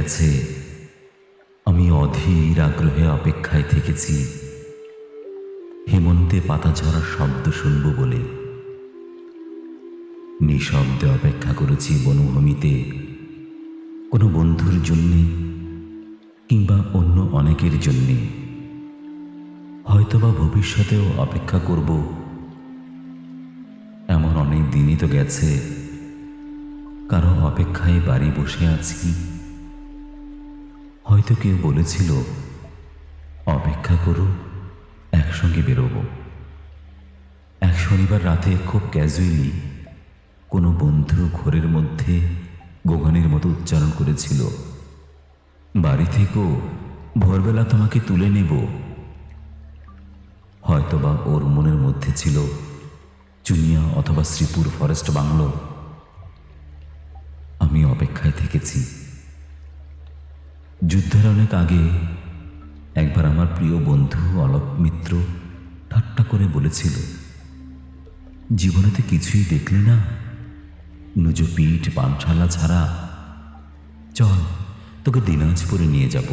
গেছে আমি অধীর আগ্রহে অপেক্ষায় থেকেছি হেমন্তে পাতা ঝরার শব্দ শুনব বলে। নিঃশব্দে অপেক্ষা করেছি বনভূমিতে কোনো বন্ধুর জন্যে কিংবা অন্য অনেকের জন্যে। হয়তোবা ভবিষ্যতেও অপেক্ষা করব। এমন অনেক দিনই তো গেছে কারো অপেক্ষায় বাড়ি বসে আছি। হয়তো কেউ বলেছিল অপেক্ষা করো, একসঙ্গে বেরোবো। এক শনিবার রাতে খুব ক্যাজুয়ালি কোনো বন্ধু ঘোরের মধ্যে গোগানের মতো উচ্চারণ করেছিল, বাড়ি থেকেও ভোরবেলা তোমাকে তুলে নেব। হয়তোবা ওর মনের মধ্যে ছিল চুনিয়া অথবা শ্রীপুর ফরেস্ট বাংলো। আমি অপেক্ষায় থেকেছি। যুদ্ধের অনেক আগে একবার আমার প্রিয় বন্ধু অলোক মিত্র ঠাট্টা করে বলেছিল, জীবনেতে কিছুই দেখলি না, নুজো পিঠ পানশালা ছাড়া। চল তোকে দিনাজপুরে নিয়ে যাব,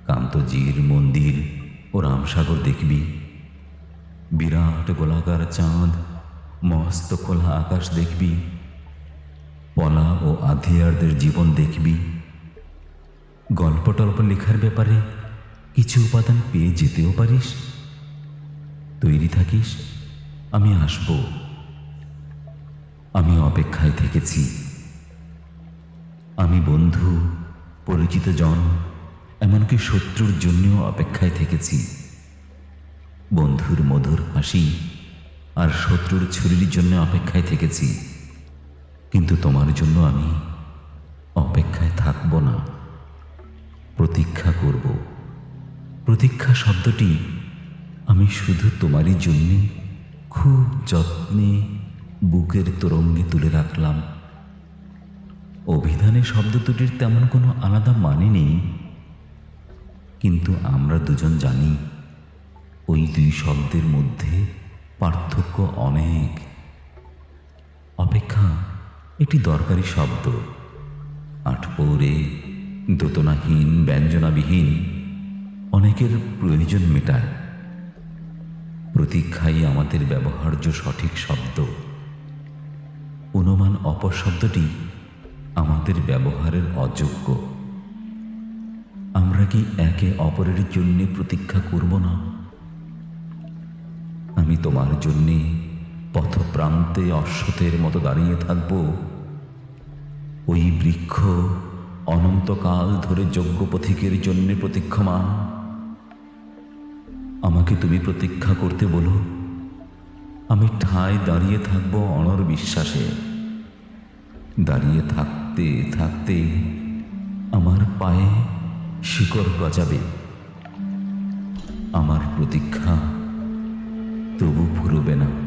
কান্তজির মন্দির ও রামসাগর দেখবি, বিরাট গোলাকার চাঁদ, মস্ত খোলা আকাশ দেখবি, পলা ও আধিয়ারদের জীবন দেখবি। গল্প টল্প লেখার ব্যাপারে কিছু উপাদান পেয়ে যেতেও পারিস। তৈরি থাকিস, আমি আসব। আমি অপেক্ষায় থেকেছি। আমি বন্ধু, পরিচিত জন, এমনকি শত্রুর জন্যও অপেক্ষায় থেকেছি। বন্ধুর মধুর হাসি আর শত্রুর ছুরির জন্য অপেক্ষায় থেকেছি। কিন্তু তোমার জন্য আমি অপেক্ষায় থাকব না, প্রতীক্ষা করব। প্রতীক্ষা শব্দটি আমি শুধু তোমারই জন্যে খুব যত্নে বুকের তরঙ্গে তুলে রাখলাম। অভিধানে শব্দ দুটির তেমন কোনো আলাদা মানে নেই, কিন্তু আমরা দুজন জানি ওই দুই শব্দের মধ্যে পার্থক্য অনেক। অপেক্ষা একটি দরকারি শব্দ, আটপৌরে, দোতনাহীন, ব্যঞ্জনাবিহীন, অনেকের প্রয়োজন মেটায়। প্রতীক্ষাই আমাদের ব্যবহার্য সঠিক শব্দ। অনুমান অপশব্দটি আমাদের ব্যবহারের অযোগ্য। আমরা কি একে অপরের জন্যে প্রতীক্ষা করব না? আমি তোমার জন্যে পথপ্রান্তে অশ্বথের মতো দাঁড়িয়ে থাকব। ওই বৃক্ষ অনন্তকাল ধরে যোগ্য পথিকের জন্যে প্রতীক্ষমান। আমাকে তুমি প্রতীক্ষা করতে বলো, আমি ঠায় দাঁড়িয়ে থাকব অনর বিশ্বাসে। দাঁড়িয়ে থাকতে থাকতে আমার পায়ে শিকড় গজাবে। আমার প্রতীক্ষা তবু ফুরবে না।